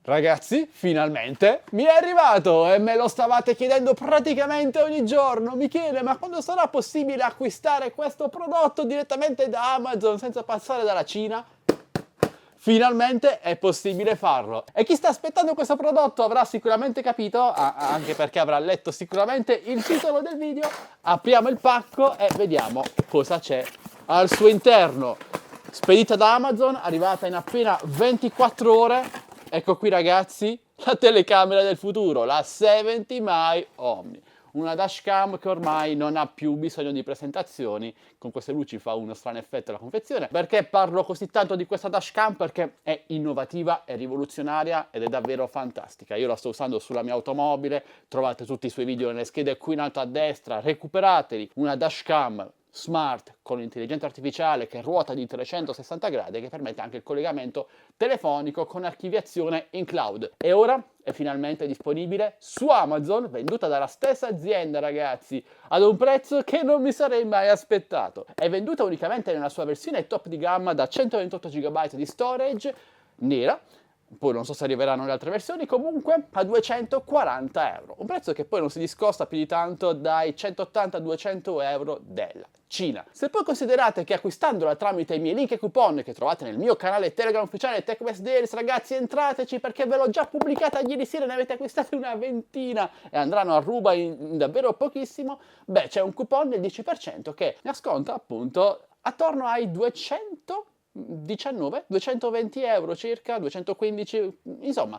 Ragazzi, finalmente mi è arrivato e me lo stavate chiedendo praticamente ogni giorno. Michele, ma quando sarà possibile acquistare questo prodotto direttamente da Amazon senza passare dalla Cina? Finalmente è possibile farlo. E chi sta aspettando questo prodotto avrà sicuramente capito, anche perché avrà letto sicuramente il titolo del video. Apriamo il pacco e vediamo cosa c'è al suo interno. Spedita da Amazon, arrivata in appena 24 ore. Ecco qui ragazzi, la telecamera del futuro, la 70 My Omni. Una dashcam che ormai non ha più bisogno di presentazioni, con queste luci fa uno strano effetto la confezione. Perché parlo così tanto di questa dashcam? Perché è innovativa, è rivoluzionaria ed è davvero fantastica. Io la sto usando sulla mia automobile, trovate tutti i suoi video nelle schede qui in alto a destra, recuperateli. Una dashcam smart con intelligenza artificiale che ruota di 360 gradi e che permette anche il collegamento telefonico con archiviazione in cloud. E ora è finalmente disponibile su Amazon, venduta dalla stessa azienda ragazzi, ad un prezzo che non mi sarei mai aspettato. È venduta unicamente nella sua versione top di gamma da 128 GB di storage, nera. Poi non so se arriveranno le altre versioni, comunque a 240 euro. Un prezzo che poi non si discosta più di tanto dai 180-200 euro della Cina. Se poi considerate che acquistandola tramite i miei link e coupon che trovate nel mio canale Telegram ufficiale TechBest Deals, ragazzi entrateci perché ve l'ho già pubblicata ieri sera, ne avete acquistate una ventina e andranno a ruba in davvero pochissimo, beh c'è un coupon del 10% che mi sconta appunto attorno ai 220 euro circa, 215, insomma,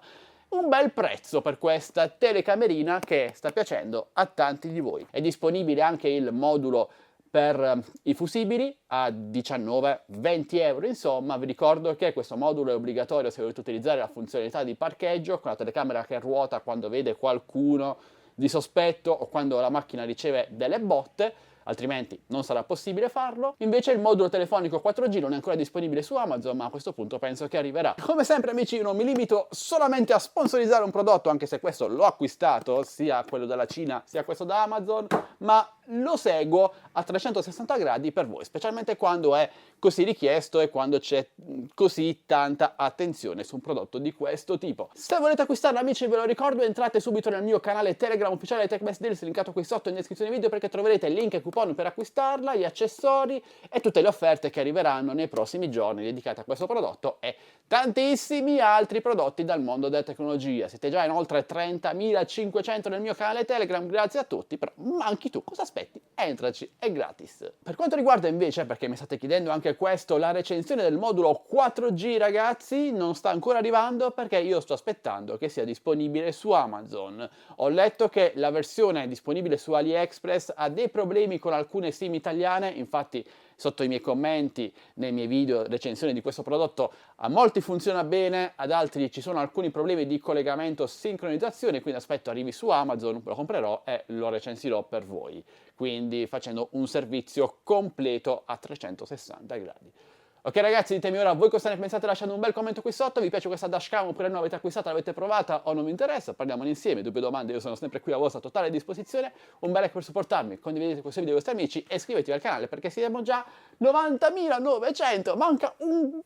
un bel prezzo per questa telecamerina che sta piacendo a tanti di voi. È disponibile anche il modulo per i fusibili a 19-20 euro, insomma vi ricordo che questo modulo è obbligatorio se volete utilizzare la funzionalità di parcheggio con la telecamera che ruota quando vede qualcuno di sospetto o quando la macchina riceve delle botte, altrimenti non sarà possibile farlo. Invece il modulo telefonico 4G non è ancora disponibile su Amazon, ma a questo punto penso che arriverà. Come sempre amici, non mi limito solamente a sponsorizzare un prodotto, anche se questo l'ho acquistato, sia quello dalla Cina sia questo da Amazon, ma lo seguo a 360 gradi per voi, specialmente quando è così richiesto e quando c'è così tanta attenzione su un prodotto di questo tipo. Se volete acquistarlo amici, ve lo ricordo, entrate subito nel mio canale Telegram ufficiale TechBest Deals, linkato qui sotto in descrizione video, perché troverete il link e coupon per acquistarla, gli accessori e tutte le offerte che arriveranno nei prossimi giorni dedicate a questo prodotto e tantissimi altri prodotti dal mondo della tecnologia. Siete già in oltre 30.500 nel mio canale Telegram, grazie a tutti, però manchi tu, cosa aspetti? Entraci, è gratis. Per quanto riguarda invece, perché mi state chiedendo anche questo, la recensione del modulo 4G ragazzi non sta ancora arrivando perché io sto aspettando che sia disponibile su Amazon. Ho letto che la versione disponibile su AliExpress ha dei problemi con alcune SIM italiane, infatti sotto i miei commenti, nei miei video recensione di questo prodotto, a molti funziona bene, ad altri ci sono alcuni problemi di collegamento sincronizzazione, quindi aspetto arrivi su Amazon, lo comprerò e lo recensirò per voi, quindi facendo un servizio completo a 360 gradi. Ok ragazzi, ditemi ora voi cosa ne pensate lasciando un bel commento qui sotto, vi piace questa dashcam oppure non l'avete acquistata, l'avete provata o non vi interessa, parliamone insieme, dubbi o domande, io sono sempre qui a vostra totale disposizione, un bel like per supportarmi, condividete questo video con i vostri amici e iscrivetevi al canale perché siamo già 90.900, manca non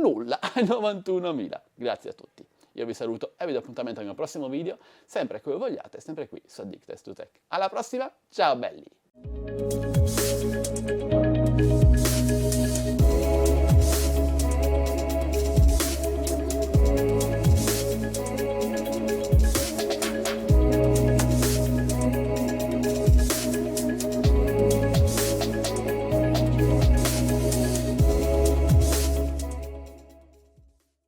nulla ai 91.000, grazie a tutti. Io vi saluto e vi do appuntamento al mio prossimo video, sempre come vogliate, sempre qui su Addicted to Tech. Alla prossima, ciao belli!